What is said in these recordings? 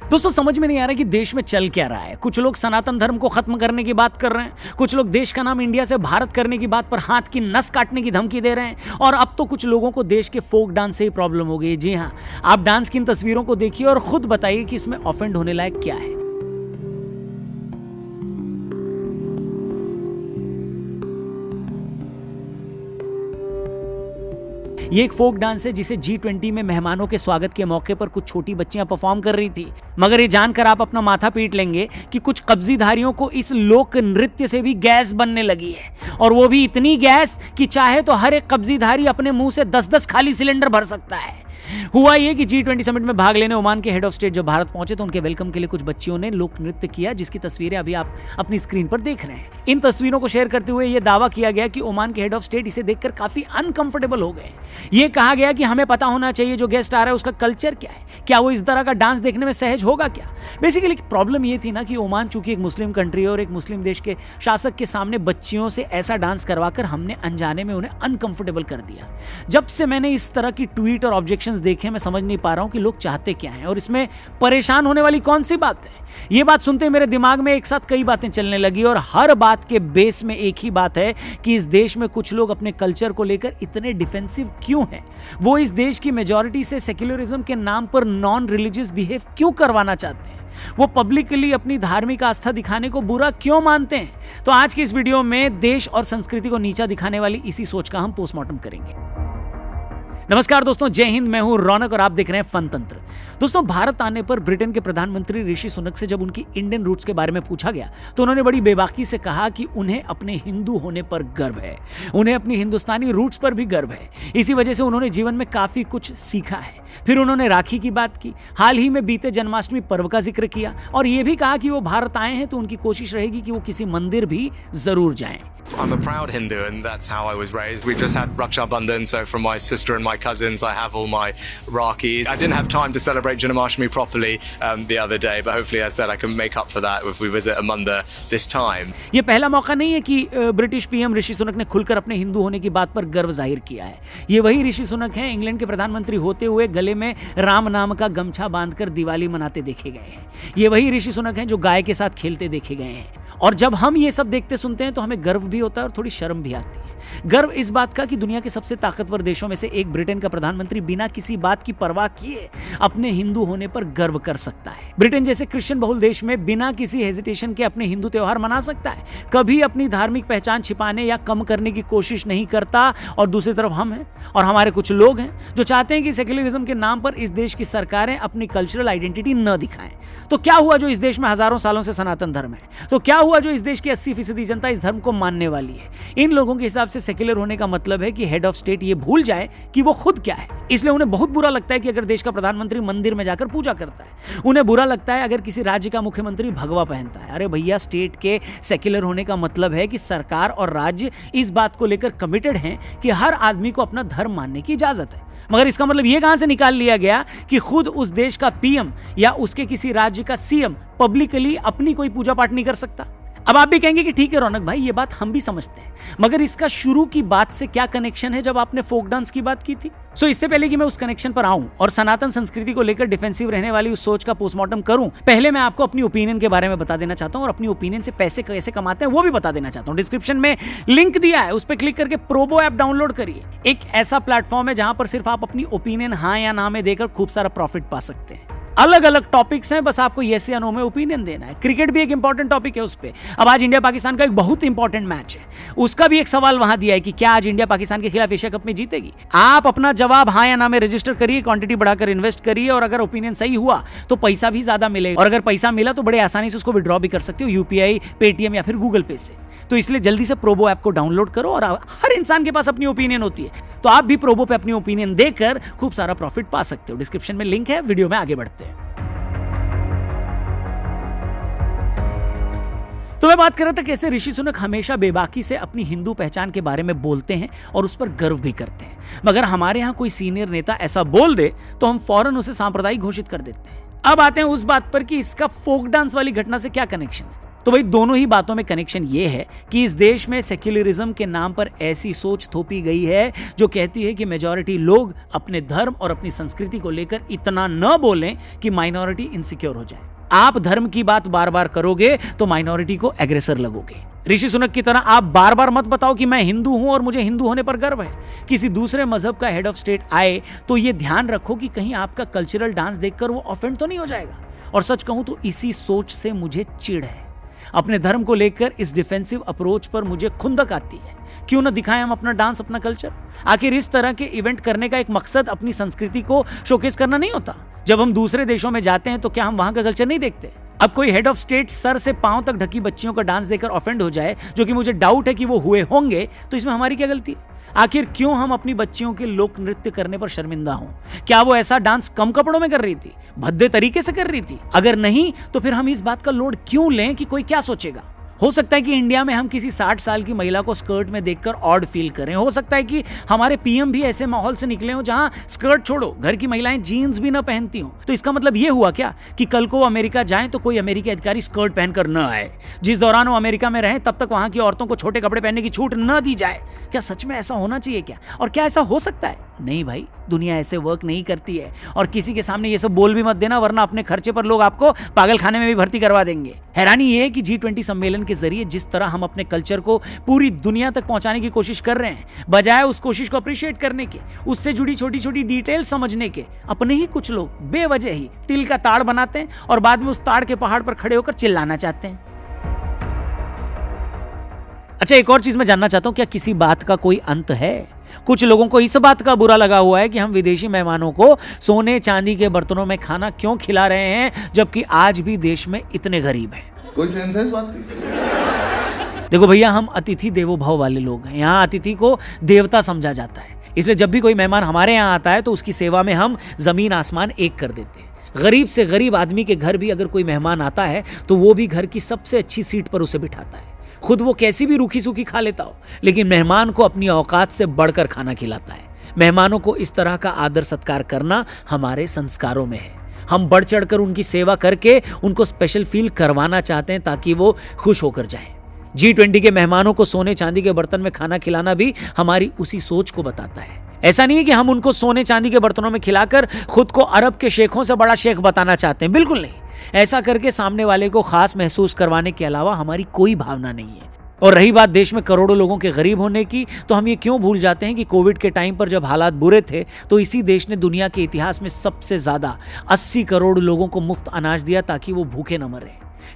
दोस्तों समझ में नहीं आ रहा कि देश में चल क्या रहा है। कुछ लोग सनातन धर्म को खत्म करने की बात कर रहे हैं, कुछ लोग देश का नाम इंडिया से भारत करने की बात पर हाथ की नस काटने की धमकी दे रहे हैं, और अब तो कुछ लोगों को देश के फोक डांस से ही प्रॉब्लम हो गई। जी हां, आप डांस की इन तस्वीरों को देखिए और खुद बताइए कि इसमें ऑफेंड होने लायक क्या है। ये एक फोक डांस है जिसे G20 में मेहमानों के स्वागत के मौके पर कुछ छोटी बच्चियां परफॉर्म कर रही थी। मगर ये जानकर आप अपना माथा पीट लेंगे कि कुछ कब्जीधारियों को इस लोक नृत्य से भी गैस बनने लगी है, और वो भी इतनी गैस कि चाहे तो हर एक कब्जीधारी अपने मुंह से 10-10 खाली सिलेंडर भर सकता है। हुआ ये कि G20 समिट में भाग लेने ओमान के हेड ऑफ स्टेट जब भारत पहुंचे तो उनके वेलकम के लिए कुछ बच्चियों ने लोक नृत्य किया, जिसकी तस्वीरें अभी आप अपनी स्क्रीन पर देख रहे हैं। इन तस्वीरों को शेयर करते हुए यह दावा किया गया कि ओमान के हेड ऑफ स्टेट इसे देखकर काफी अनकंफर्टेबल हो गए। यह कहा गया कि हमें पता होना चाहिए जो गेस्ट आ रहा है उसका कल्चर क्या है, क्या वो इस तरह का डांस देखने में सहज होगा क्या। बेसिकली प्रॉब्लम यह थी ना कि ओमान चूंकि एक मुस्लिम कंट्री है और एक मुस्लिम देश के शासक के सामने बच्चियों से ऐसा डांस करवाकर हमने अनजाने में उन्हें अनकंफर्टेबल कर दिया। जब से मैंने इस तरह की ट्वीट और ऑब्जेक्शंस देखे, मैं समझ नहीं पा रहा हूं कि लोग चाहते क्या हैं और इसमें परेशान होने वाली कौन सी बात है। यह बात सुनते मेरे दिमाग में एक साथ कई बातें चलने लगी, और हर बात के बेस में एक ही बात है कि इस देश में कुछ लोग अपने कल्चर को लेकर इतने डिफेंसिव क्यों हैं। वो इस देश की मेजॉरिटी से सेक्युलरिज्म के नाम पर नॉन रिलीजियस बिहेव क्यों करवाना चाहते हैं। वो पब्लिकली अपनी धार्मिक आस्था दिखाने को बुरा क्यों मानते हैं। तो आज की इस वीडियो में देश और संस्कृति को नीचा दिखाने वाली इसी सोच का हम पोस्टमार्टम करेंगे। नमस्कार दोस्तों, जय हिंद। मैं हूं रौनक और आप देख रहे हैं फन तंत्र। दोस्तों, भारत आने पर ब्रिटेन के प्रधानमंत्री ऋषि सुनक से जब उनकी इंडियन रूट्स के बारे में पूछा गया तो उन्होंने बड़ी बेबाकी से कहा कि उन्हें अपने हिंदू होने पर गर्व है, उन्हें अपनी हिंदुस्तानी रूट्स पर भी गर्व है। इसी वजह से उन्होंने जीवन में काफी कुछ सीखा है। फिर उन्होंने राखी की बात की, हाल ही में बीते जन्माष्टमी पर्व का जिक्र किया और यह भी कहा कि वो भारत आए हैं तो उनकी कोशिश रहेगी कि वो किसी मंदिर भी जरूर जाएं। I'm a proud Hindu and that's how I was raised. We just had Raksha Bandhan, so from my sister and my cousins I have all my Rakis. I didn't have time to celebrate Janmashtami properly the other day, but hopefully I said I can make up for that if we visit a mandir this time. ये पहला मौका नहीं है कि British PM Rishi Sunak ने खुलकर अपने हिंदू होने की बात पर गर्व जाहिर किया है। ये वही ऋषि सुनक हैं इंग्लैंड के प्रधानमंत्री होते हुए गले में राम नाम का गमछा बांधकर दिवाली मनाते देखे गए हैं। ये वही ऋषि सुनक हैं जो गाय के साथ खेलते देखे गए हैं। और जब हम ये सब देखते सुनते हैं तो हमें गर्व भी होता है और थोड़ी शर्म भी आती है। गर्व इस बात का कि दुनिया के सबसे ताकतवर देशों में से एक ब्रिटेन का प्रधानमंत्री बिना किसी बात की परवाह किए अपने हिंदू होने पर गर्व कर सकता है। ब्रिटेन जैसे क्रिश्चियन बहुल देश में बिना किसी हेजिटेशन के अपने हिंदू त्योहार मना सकता है, कभी अपनी धार्मिक पहचान छिपाने या कम करने की कोशिश नहीं करता। और दूसरी तरफ हम हैं और हमारे कुछ लोग हैं जो चाहते हैं कि सेक्युलरिज्म के नाम पर इस देश की सरकारें अपनी कल्चरल आइडेंटिटी न दिखाएं। तो क्या हुआ जो इस देश में हजारों सालों से सनातन धर्म है? तो क्या हुआ जो इस देश की 80% जनता इस धर्म को मानने वाली है? इन लोगों के हिसाब से सेक्युलर होने का मतलब है कि हेड ऑफ स्टेट ये भूल जाए कि वो खुद क्या है। इसलिए उन्हें बहुत बुरा लगता है कि अगर देश का प्रधानमंत्री मंदिर में जाकर पूजा करता है। उन्हें बुरा लगता है अगर किसी राज्य का मुख्यमंत्री भगवा पहनता है। अरे भैया, स्टेट के सेक्युलर होने का मतलब है कि सरकार और राज्य इस बात को लेकर कमिटेड हैं कि हर आदमी को अपना धर्म मानने की इजाजत है। मगर इसका मतलब यह कहां से निकाल लिया गया कि खुद उस देश का पीएम या उसके किसी राज्य का सीएम पब्लिकली अपनी कोई पूजा पाठ नहीं कर सकता? अब आप भी कहेंगे कि ठीक है रौनक भाई, ये बात हम भी समझते हैं, मगर इसका शुरू की बात से क्या कनेक्शन है जब आपने फोक डांस की बात की थी? सो इससे पहले कि मैं उस कनेक्शन पर आऊं और सनातन संस्कृति को लेकर डिफेंसिव रहने वाली उस सोच का पोस्टमार्टम करूं, पहले मैं आपको अपनी ओपिनियन के बारे में बता देना चाहता हूं और अपनी ओपिनियन से पैसे कैसे कमाते हैं वो भी बता देना चाहता हूं। डिस्क्रिप्शन में लिंक दिया है, उस पर क्लिक करके प्रोबो ऐप डाउनलोड करिए। एक ऐसा प्लेटफॉर्म है जहां पर सिर्फ आप अपनी ओपिनियन हाँ या ना में देकर खूब सारा प्रॉफिट पा सकते हैं। अलग अलग टॉपिक्स हैं, बस आपको येस या नो में ओपिनियन देना है। क्रिकेट भी एक इंपॉर्टेंट टॉपिक है उस पे। अब आज इंडिया पाकिस्तान का एक बहुत इंपॉर्टेंट मैच है, उसका भी एक सवाल वहां दिया है कि क्या आज इंडिया पाकिस्तान के खिलाफ एशिया कप में जीतेगी। आप अपना जवाब हाँ या ना में रजिस्टर करिए, क्वांटिटी बढ़ाकर इन्वेस्ट करिए और अगर ओपिनियन सही हुआ तो पैसा भी ज्यादा मिलेगा, और अगर पैसा मिला तो बड़े आसानी से उसको विड्रॉ भी कर सकते हो यूपीआई, पेटीएम या फिर गूगल पे से। तो इसलिए जल्दी से प्रोबो ऐप को डाउनलोड करो। और हर इंसान के पास अपनी ओपिनियन होती है, तो आप भी प्रोबो पे अपनी ओपिनियन देकर खूब सारा प्रॉफिट पा सकते हो। डिस्क्रिप्शन में लिंक है। वीडियो में आगे बढ़ते हैं। तो मैं बात कर रहा था कैसे ऋषि सुनक हमेशा बेबाकी से अपनी हिंदू पहचान के बारे में बोलते हैं और उस पर गर्व भी करते हैं, मगर हमारे यहां कोई सीनियर नेता ऐसा बोल दे तो हम फौरन उसे सांप्रदायिक घोषित कर देते हैं। अब आते हैं उस बात पर कि इसका फोक डांस वाली घटना से क्या कनेक्शन है। तो भाई दोनों ही बातों में कनेक्शन ये है कि इस देश में सेक्युलरिज्म के नाम पर ऐसी सोच थोपी गई है जो कहती है कि मेजॉरिटी लोग अपने धर्म और अपनी संस्कृति को लेकर इतना न बोलें कि माइनॉरिटी इनसिक्योर हो जाए। आप धर्म की बात बार बार करोगे तो माइनॉरिटी को एग्रेसर लगोगे। ऋषि सुनक की तरह आप बार बार मत बताओ कि मैं हिंदू हूं और मुझे हिंदू होने पर गर्व है। किसी दूसरे मजहब का हेड ऑफ स्टेट आए तो यह ध्यान रखो कि कहीं आपका कल्चरल डांस देखकर वो ऑफेंड तो नहीं हो जाएगा। और सच कहूं तो इसी सोच से मुझे चिढ़ है। अपने धर्म को लेकर इस डिफेंसिव अप्रोच पर मुझे खुंदक आती है। क्यों ना दिखाएं हम अपना डांस, अपना कल्चर। आखिर इस तरह के इवेंट करने का एक मकसद अपनी संस्कृति को शोकेस करना नहीं होता। जब हम दूसरे देशों में जाते हैं तो क्या हम वहां का कल्चर नहीं देखते? अब कोई हेड ऑफ स्टेट सर से पांव तक ढकी बच्चियों का डांस देखकर ऑफेंड हो जाए, जो कि मुझे डाउट है कि वो हुए होंगे, तो इसमें हमारी क्या गलती है? आखिर क्यों हम अपनी बच्चियों के लोक नृत्य करने पर शर्मिंदा हों? क्या वो ऐसा डांस कम कपड़ों में कर रही थी, भद्दे तरीके से कर रही थी? अगर नहीं तो फिर हम इस बात का लोड क्यों लें कि कोई क्या सोचेगा? हो सकता है कि इंडिया में हम किसी 60 साल की महिला को स्कर्ट में देखकर ऑड फील करें। हो सकता है कि हमारे पीएम भी ऐसे माहौल से निकले हो जहां स्कर्ट छोड़ो, घर की महिलाएं जीन्स भी ना पहनती हो। तो इसका मतलब ये हुआ क्या कि कल को वो अमेरिका जाएं तो कोई अमेरिकी अधिकारी स्कर्ट पहनकर न आए, जिस दौरान वो अमेरिका में रहें तब तक वहां की औरतों को छोटे कपड़े पहनने की छूट न दी जाए? क्या सच में ऐसा होना चाहिए क्या? और क्या ऐसा हो सकता है? नहीं भाई, दुनिया ऐसे वर्क नहीं करती है। और किसी के सामने ये सब बोल भी मत देना, वरना अपने खर्चे पर लोग आपको पागल खाने में भी भर्ती करवा देंगे। हैरानी ये है कि G20 सम्मेलन के जरिए जिस तरह हम अपने कल्चर को पूरी दुनिया तक पहुंचाने की कोशिश कर रहे हैं, बजाय उस कोशिश को अप्रिशिएट करने के, उससे जुड़ी छोटी छोटी डिटेल समझने के, अपने ही कुछ लोग बेवजह ही तिल का ताड़ बनाते हैं और बाद में उस ताड़ के पहाड़ पर खड़े होकर चिल्लाना चाहते हैं। अच्छा, एक और चीज मैं जानना चाहता हूं, क्या किसी बात का कोई अंत है? कुछ लोगों को इस बात का बुरा लगा हुआ है कि हम विदेशी मेहमानों को सोने चांदी के बर्तनों में खाना क्यों खिला रहे हैं, जबकि आज भी देश में इतने गरीब हैं। कोई सेंस है इस बात की? देखो भैया, हम अतिथि देवो भव वाले लोग हैं। यहाँ अतिथि को देवता समझा जाता है, इसलिए जब भी कोई मेहमान हमारे यहाँ आता है तो उसकी सेवा में हम जमीन आसमान एक कर देते हैं। गरीब से गरीब आदमी के घर भी अगर कोई मेहमान आता है तो वो भी घर की सबसे अच्छी सीट पर उसे बिठाता है। खुद वो कैसी भी रूखी सूखी खा लेता हो, लेकिन मेहमान को अपनी औकात से बढ़कर खाना खिलाता है। मेहमानों को इस तरह का आदर सत्कार करना हमारे संस्कारों में है। हम बढ़ चढ़कर उनकी सेवा करके उनको स्पेशल फील करवाना चाहते हैं ताकि वो खुश होकर जाएं। G20 के मेहमानों को सोने चांदी के बर्तन में खाना खिलाना भी हमारी उसी सोच को बताता है। ऐसा नहीं है कि हम उनको सोने चांदी के बर्तनों में खिलाकर खुद को अरब के शेखों से बड़ा शेख बताना चाहते हैं, बिल्कुल नहीं। ऐसा करके सामने वाले को खास महसूस करवाने के अलावा हमारी कोई भावना नहीं है। और रही बात देश में करोड़ों लोगों के गरीब होने की, तो हम ये क्यों भूल जाते हैं कि कोविड के टाइम पर जब हालात बुरे थे तो इसी देश ने दुनिया के इतिहास में सबसे ज्यादा 80 करोड़ लोगों को मुफ्त अनाज दिया ताकि वो भूखे न मरे।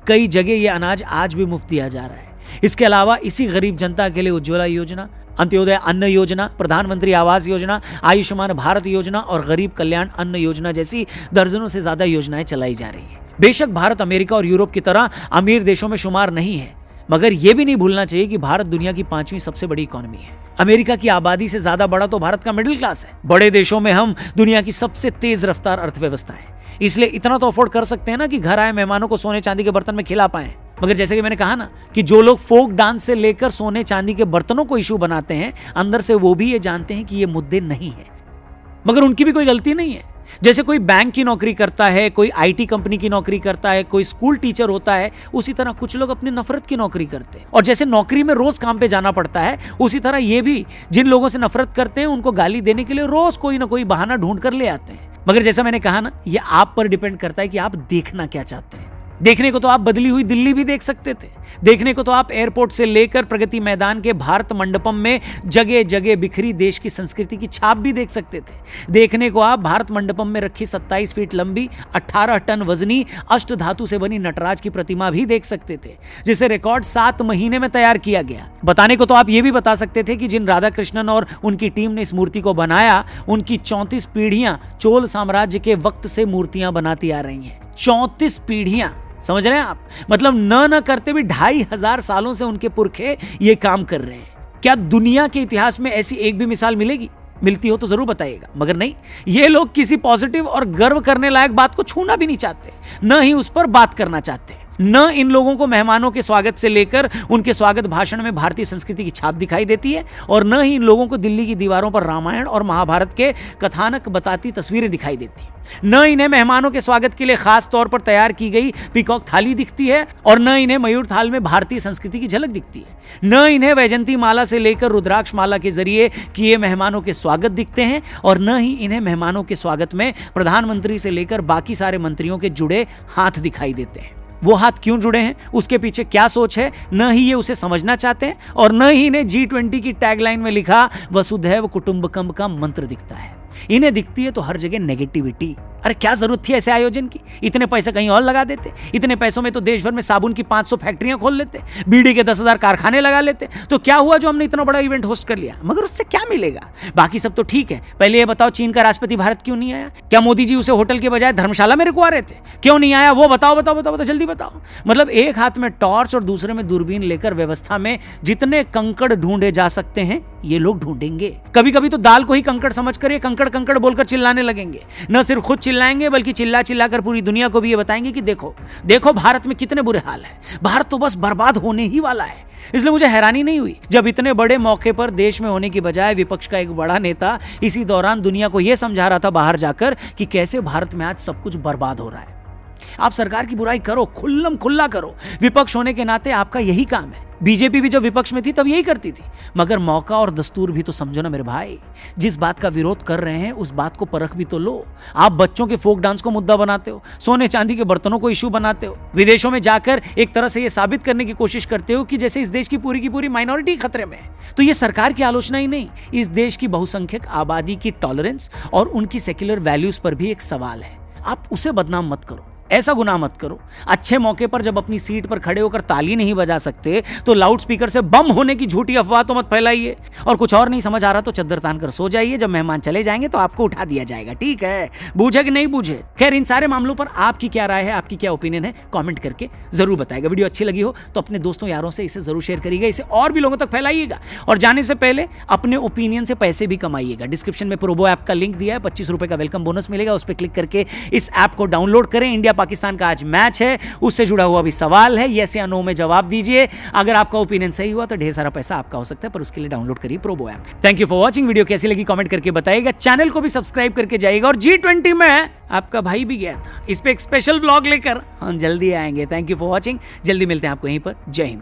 कई जगह ये अनाज आज भी मुफ्त दिया जा रहा है। इसके अलावा इसी गरीब जनता के लिए उज्ज्वला योजना, अंत्योदय अन्न योजना, प्रधानमंत्री आवास योजना, आयुष्मान भारत योजना और गरीब कल्याण अन्न योजना जैसी दर्जनों से ज्यादा योजनाएं चलाई जा रही है। बेशक भारत अमेरिका और यूरोप की तरह अमीर देशों में शुमार नहीं है, मगर यह भी नहीं भूलना चाहिए कि भारत दुनिया की 5वीं सबसे बड़ी इकोनॉमी है। अमेरिका की आबादी से ज्यादा बड़ा तो भारत का मिडिल क्लास है। बड़े देशों में हम दुनिया की सबसे तेज रफ्तार अर्थव्यवस्था है, इसलिए इतना तो अफोर्ड कर सकते हैं ना कि घर आए मेहमानों को सोने चांदी के बर्तन में खिला पाए। मगर जैसे कि मैंने कहा ना कि जो लोग फोक डांस से लेकर सोने चांदी के बर्तनों को इशू बनाते हैं, अंदर से वो भी ये जानते हैं कि ये मुद्दे नहीं है, मगर उनकी भी कोई गलती नहीं है। जैसे कोई बैंक की नौकरी करता है, कोई आईटी कंपनी की नौकरी करता है, कोई स्कूल टीचर होता है, उसी तरह कुछ लोग अपनी नफरत की नौकरी करते हैं। और जैसे नौकरी में रोज काम पे जाना पड़ता है, उसी तरह ये भी जिन लोगों से नफरत करते हैं उनको गाली देने के लिए रोज कोई ना कोई बहाना ढूंढ कर ले आते हैं। मगर जैसा मैंने कहा ना, ये आप पर डिपेंड करता है कि आप देखना क्या चाहते हैं। देखने को तो आप बदली हुई दिल्ली भी देख सकते थे, देखने को तो आप एयरपोर्ट से लेकर प्रगति मैदान के भारत मंडपम में जगह जगह बिखरी देश की संस्कृति की छाप भी देख सकते थे। देखने को आप भारत मंडपम में रखी 27 फीट लंबी 18 टन वजनी अष्ट धातु से बनी नटराज की प्रतिमा भी देख सकते थे, जिसे रिकॉर्ड 7 महीने में तैयार किया गया। बताने को तो आप ये भी बता सकते थे कि जिन राधा कृष्णन और उनकी टीम ने इस मूर्ति को बनाया, उनकी 34 पीढ़ियां चोल साम्राज्य के वक्त से मूर्तियां बनाती आ रही हैं। 34 पीढ़ियां, समझ रहे हैं आप? मतलब न करते भी 2500 सालों से उनके पुरखे ये काम कर रहे हैं। क्या दुनिया के इतिहास में ऐसी एक भी मिसाल मिलेगी? मिलती हो तो जरूर बताइएगा। मगर नहीं, ये लोग किसी पॉजिटिव और गर्व करने लायक बात को छूना भी नहीं चाहते, न ही उस पर बात करना चाहते। न इन लोगों को मेहमानों के स्वागत से लेकर उनके स्वागत भाषण में भारतीय संस्कृति की छाप दिखाई देती है, और न ही इन लोगों को दिल्ली की दीवारों पर रामायण और महाभारत के कथानक बताती तस्वीरें दिखाई देती हैं। न इन्हें मेहमानों के स्वागत के लिए खास तौर पर तैयार की गई पीकॉक थाली दिखती है, और न इन्हें मयूर थाल में भारतीय संस्कृति की झलक दिखती है। न इन्हें वैजंती माला से लेकर रुद्राक्ष माला के जरिए किए मेहमानों के स्वागत दिखते हैं, और न ही इन्हें मेहमानों के स्वागत में प्रधानमंत्री से लेकर बाकी सारे मंत्रियों के जुड़े हाथ दिखाई देते हैं। वो हाथ क्यों जुड़े हैं, उसके पीछे क्या सोच है, न ही ये उसे समझना चाहते हैं, और न ही इन्हें G20 की टैगलाइन में लिखा वसुधैव कुटुंबकम का मंत्र दिखता है। इन्हें दिखती है तो हर जगह नेगेटिविटी। अरे क्या जरूरत थी ऐसे आयोजन की? इतने पैसे कहीं और लगा देते। इतने पैसों में तो देश भर में साबुन की 500 फैक्ट्रियां खोल लेते, बीड़ी के 10,000 कारखाने लगा लेते। तो क्या हुआ जो हमने इतना बड़ा इवेंट होस्ट कर लिया? मगर उससे क्या मिलेगा? बाकी सब तो ठीक है। पहले ये बताओ, चीन का राष्ट्रपति भारत क्यों नहीं आया? क्या मोदी जी उसे होटल के बजाय धर्मशाला में रुकवा रहे थे? क्यों नहीं आया वो बताओ बताओ बताओ बताओ, जल्दी बताओ। मतलब एक हाथ में टॉर्च और दूसरे में दूरबीन लेकर व्यवस्था में जितने कंकड़ ढूंढे जा सकते हैं ये लोग ढूंढेंगे। कभी कभी तो दाल को ही कंकड़ समझकर ये कंकड़ कंकड़ बोलकर चिल्लाने लगेंगे। न सिर्फ खुद चिल्लाएंगे बल्कि चिल्ला कर पूरी दुनिया को भी ये बताएंगे कि देखो देखो भारत में कितने बुरे हाल है, भारत तो बस बर्बाद होने ही वाला है। इसलिए मुझे हैरानी नहीं हुई जब इतने बड़े मौके पर देश में होने की बजाय विपक्ष का एक बड़ा नेता इसी दौरान दुनिया को यह समझा रहा था बाहर जाकर कि कैसे भारत में आज सब कुछ बर्बाद हो रहा है। आप सरकार की बुराई करो, खुल्लम खुल्ला करो, विपक्ष होने के नाते आपका यही काम है। बीजेपी भी जब विपक्ष में थी तब यही करती थी, मगर मौका और दस्तूर भी तो समझो ना मेरे भाई। जिस बात का विरोध कर रहे हैं उस बात को परख भी तो लो। आप बच्चों के फोक डांस को मुद्दा बनाते हो, सोने चांदी के बर्तनों को इशू बनाते हो, विदेशों में जाकर एक तरह से यह साबित करने की कोशिश करते हो कि जैसे इस देश की पूरी माइनॉरिटी खतरे में है। तो ये सरकार की आलोचना ही नहीं, इस देश की बहुसंख्यक आबादी की टॉलरेंस और उनकी सेक्युलर वैल्यूज पर भी एक सवाल है। आप उसे बदनाम मत करो, ऐसा गुनाह मत करो। अच्छे मौके पर जब अपनी सीट पर खड़े होकर ताली नहीं बजा सकते तो लाउड स्पीकर से बम होने की झूठी अफवाह तो मत फैलाइए। और कुछ और नहीं समझ आ रहा तो चद्दर तान कर सो जाइए, जब मेहमान चले जाएंगे तो आपको उठा दिया जाएगा, ठीक है? बूझे कि नहीं बूझे? खैर, इन सारे मामलों पर आपकी क्या राय है, आपकी क्या ओपिनियन है, कॉमेंट करके जरूर बताएगा। वीडियो अच्छी लगी हो तो अपने दोस्तों यारों से इसे जरूर शेयर करिएगा, इसे और भी लोगों तक फैलाइएगा। और जाने से पहले अपने ओपिनियन से पैसे भी कमाइएगा। डिस्क्रिप्शन में प्रोबो ऐप का लिंक दिया है, 25 रुपए का वेलकम बोनस मिलेगा, उस पर क्लिक करके इस ऐप को डाउनलोड करें। इंडिया पाकिस्तान का आज मैच है, उससे जुड़ा हुआ भी सवाल है, यस या नो में जवाब दीजिए। अगर आपका ओपिनियन सही हुआ तो ढेर सारा पैसा आपका हो सकता है, पर उसके लिए डाउनलोड करिए Probo app. Thank you for watching. Video कैसी लगी कमेंट करके बताइएगा, चैनल को भी सब्सक्राइब करके जाइएगा। और G20 में आपका भाई भी गया था, इस पे एक स्पेशल व्लॉग लेकर हम जल्दी आएंगे। थैंक यू फॉर वॉचिंग, जल्दी मिलते हैं आपको यहीं पर। जय हिंद।